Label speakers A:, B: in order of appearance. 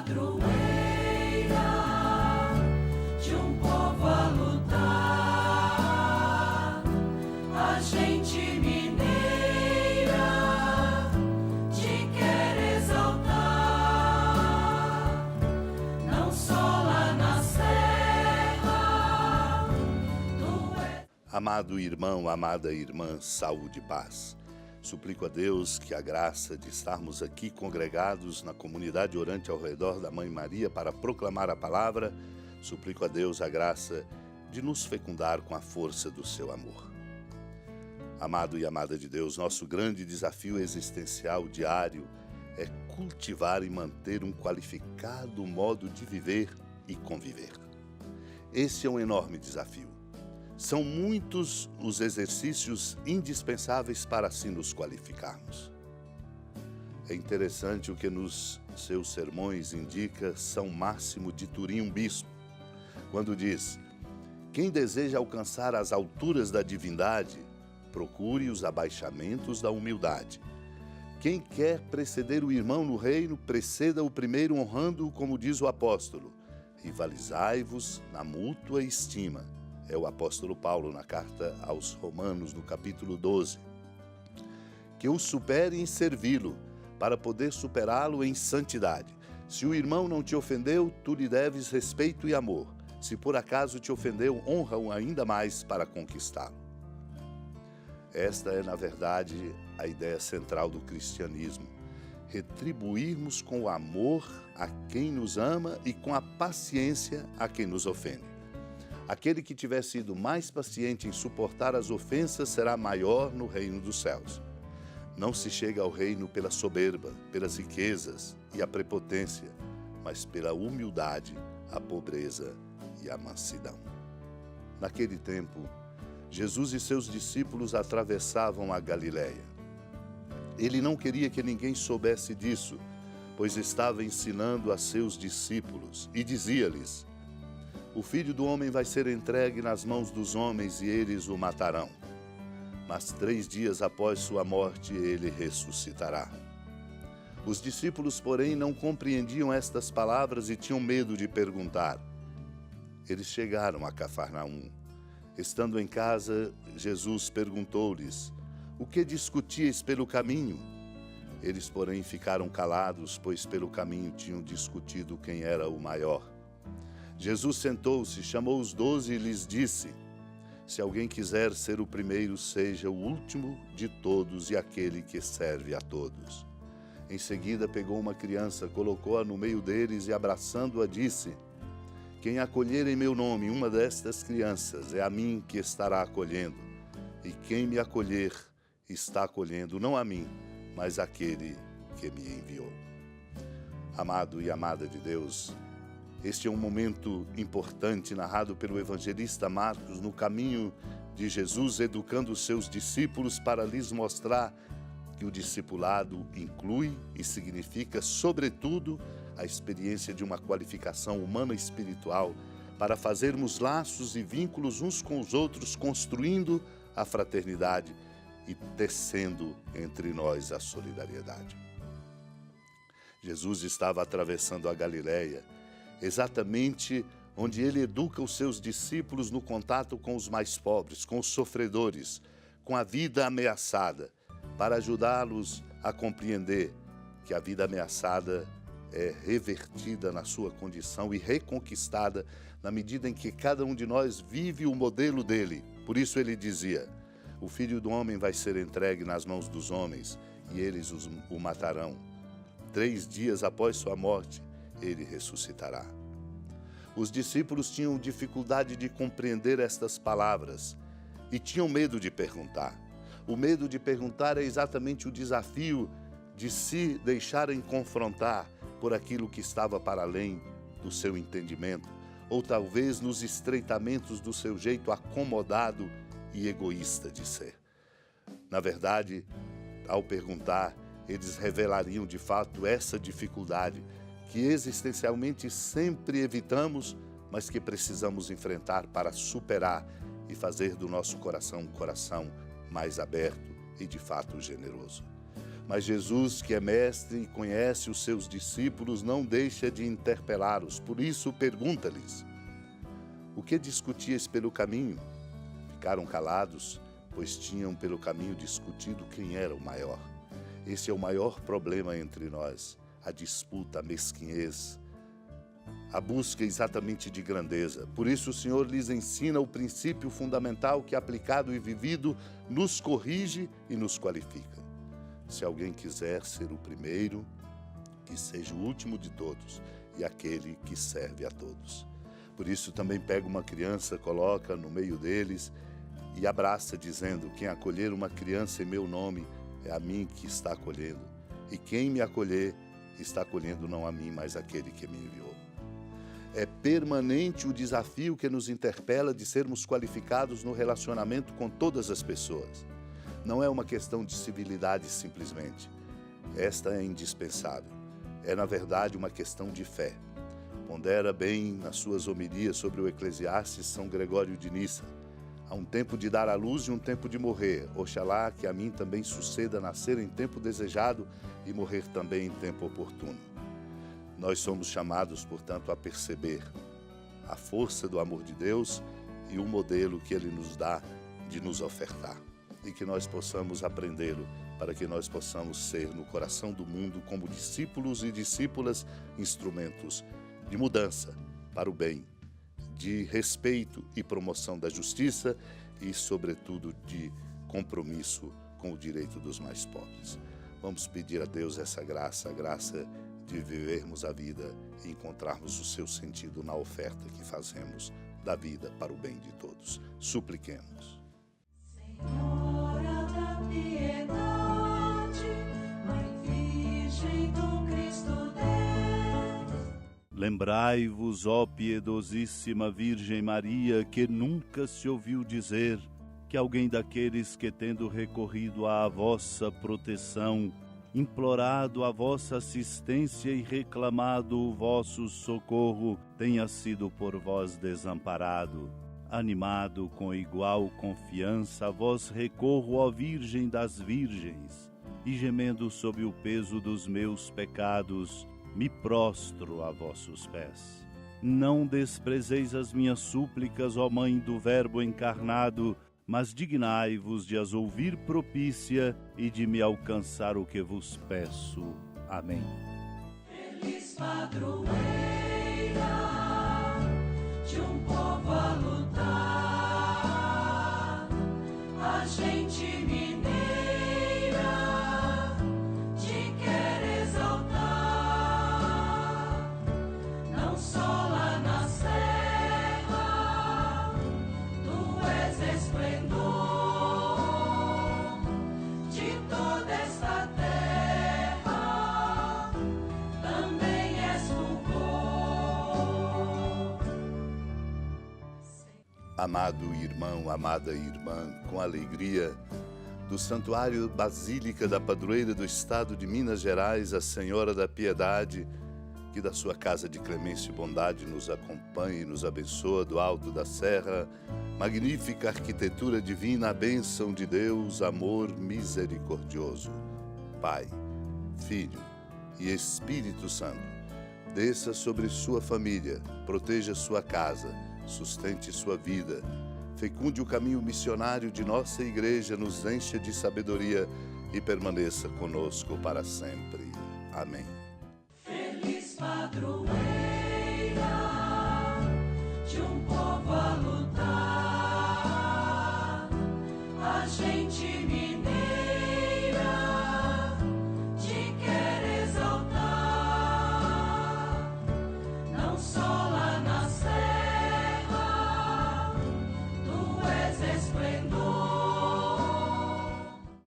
A: padroeira de um povo a lutar, a gente mineira te quer exaltar, não só lá na serra.
B: Amado irmão, amada irmã, saúde e paz. Suplico a Deus que a graça de estarmos aqui congregados na comunidade orante ao redor da Mãe Maria para proclamar a palavra, suplico a Deus a graça de nos fecundar com a força do seu amor. Amado e amada de Deus, nosso grande desafio existencial diário é cultivar e manter um qualificado modo de viver e conviver. Esse é um enorme desafio. São muitos os exercícios indispensáveis para assim nos qualificarmos. É interessante o que nos seus sermões indica São Máximo de Turim Bispo, quando diz: quem deseja alcançar as alturas da divindade, procure os abaixamentos da humildade. Quem quer preceder o irmão no reino, preceda-o primeiro honrando-o, como diz o apóstolo. Rivalizai-vos na mútua estima. É o apóstolo Paulo na carta aos Romanos, no capítulo 12. Que o supere em servi-lo, para poder superá-lo em santidade. Se o irmão não te ofendeu, tu lhe deves respeito e amor. Se por acaso te ofendeu, honra-o ainda mais para conquistá-lo. Esta é, na verdade, a ideia central do cristianismo. Retribuirmos com o amor a quem nos ama e com a paciência a quem nos ofende. Aquele que tiver sido mais paciente em suportar as ofensas será maior no reino dos céus. Não se chega ao reino pela soberba, pelas riquezas e a prepotência, mas pela humildade, a pobreza e a mansidão. Naquele tempo, Jesus e seus discípulos atravessavam a Galileia. Ele não queria que ninguém soubesse disso, pois estava ensinando a seus discípulos e dizia-lhes: o Filho do Homem vai ser entregue nas mãos dos homens e eles o matarão. Mas 3 dias após sua morte, ele ressuscitará. Os discípulos, porém, não compreendiam estas palavras e tinham medo de perguntar. Eles chegaram a Cafarnaum. Estando em casa, Jesus perguntou-lhes: o que discutíeis pelo caminho? Eles, porém, ficaram calados, pois pelo caminho tinham discutido quem era o maior. Jesus sentou-se, chamou os 12 e lhes disse: se alguém quiser ser o primeiro, seja o último de todos e aquele que serve a todos. Em seguida pegou uma criança, colocou-a no meio deles e abraçando-a disse: quem acolher em meu nome uma destas crianças, é a mim que estará acolhendo. E quem me acolher, está acolhendo não a mim, mas aquele que me enviou. Amado e amada de Deus, este é um momento importante narrado pelo evangelista Marcos no caminho de Jesus, educando os seus discípulos para lhes mostrar que o discipulado inclui e significa, sobretudo, a experiência de uma qualificação humana e espiritual para fazermos laços e vínculos uns com os outros, construindo a fraternidade e tecendo entre nós a solidariedade. Jesus estava atravessando a Galileia, exatamente onde ele educa os seus discípulos no contato com os mais pobres, com os sofredores, com a vida ameaçada, para ajudá-los a compreender que a vida ameaçada é revertida na sua condição e reconquistada na medida em que cada um de nós vive o modelo dele. Por isso ele dizia: o Filho do Homem vai ser entregue nas mãos dos homens e eles o matarão. 3 dias após sua morte, ele ressuscitará. Os discípulos tinham dificuldade de compreender estas palavras e tinham medo de perguntar. O medo de perguntar é exatamente o desafio de se deixarem confrontar por aquilo que estava para além do seu entendimento, ou talvez nos estreitamentos do seu jeito acomodado e egoísta de ser. Na verdade, ao perguntar, eles revelariam de fato essa dificuldade que existencialmente sempre evitamos, mas que precisamos enfrentar para superar e fazer do nosso coração um coração mais aberto e de fato generoso. Mas Jesus, que é mestre e conhece os seus discípulos, não deixa de interpelá-los. Por isso, pergunta-lhes: o que discutíeis pelo caminho? Ficaram calados, pois tinham pelo caminho discutido quem era o maior. Esse é o maior problema entre nós, a disputa, a mesquinhez, a busca exatamente de grandeza. Por isso o Senhor lhes ensina o princípio fundamental que, aplicado e vivido, nos corrige e nos qualifica. Se alguém quiser ser o primeiro, que seja o último de todos e aquele que serve a todos. Por isso também pega uma criança, coloca no meio deles e abraça, dizendo: quem acolher uma criança em meu nome, é a mim que está acolhendo. E quem me acolher, está acolhendo não a mim, mas aquele que me enviou. É permanente o desafio que nos interpela de sermos qualificados no relacionamento com todas as pessoas. Não é uma questão de civilidade simplesmente. Esta é indispensável. É, na verdade, uma questão de fé. Pondera bem nas suas homilias sobre o Eclesiastes São Gregório de Nissa: há um tempo de dar à luz e um tempo de morrer. Oxalá que a mim também suceda nascer em tempo desejado e morrer também em tempo oportuno. Nós somos chamados, portanto, a perceber a força do amor de Deus e o modelo que Ele nos dá de nos ofertar. E que nós possamos aprendê-lo, para que nós possamos ser, no coração do mundo, como discípulos e discípulas, instrumentos de mudança para o bem, de respeito e promoção da justiça e, sobretudo, de compromisso com o direito dos mais pobres. Vamos pedir a Deus essa graça, a graça de vivermos a vida e encontrarmos o seu sentido na oferta que fazemos da vida para o bem de todos. Supliquemos.
A: Senhora da piedade, Mãe Virgem do Cristo Deus.
C: Lembrai-vos, ó piedosíssima Virgem Maria, que nunca se ouviu dizer que alguém daqueles que, tendo recorrido à vossa proteção, implorado a vossa assistência e reclamado o vosso socorro, tenha sido por vós desamparado. Animado com igual confiança, a vós recorro, ó Virgem das Virgens, e gemendo sob o peso dos meus pecados, me prostro a vossos pés. Não desprezeis as minhas súplicas, ó Mãe do Verbo encarnado, mas dignai-vos de as ouvir propícia e de me alcançar o que vos peço. Amém.
A: Feliz padroeira de um povo a lutar, a gente mineira te quer exaltar, não só lá na serra, tu és esplendor de toda esta terra, também és fulgor.
B: Amado irmão, amada irmã, com alegria, do Santuário Basílica da Padroeira do Estado de Minas Gerais, a Senhora da Piedade, que da sua casa de clemência e bondade nos acompanhe e nos abençoa do alto da serra, magnífica arquitetura divina, a bênção de Deus, amor misericordioso. Pai, Filho e Espírito Santo, desça sobre sua família, proteja sua casa, sustente sua vida, fecunde o caminho missionário de nossa igreja, nos encha de sabedoria e permaneça conosco para sempre. Amém.
A: Feliz padroeira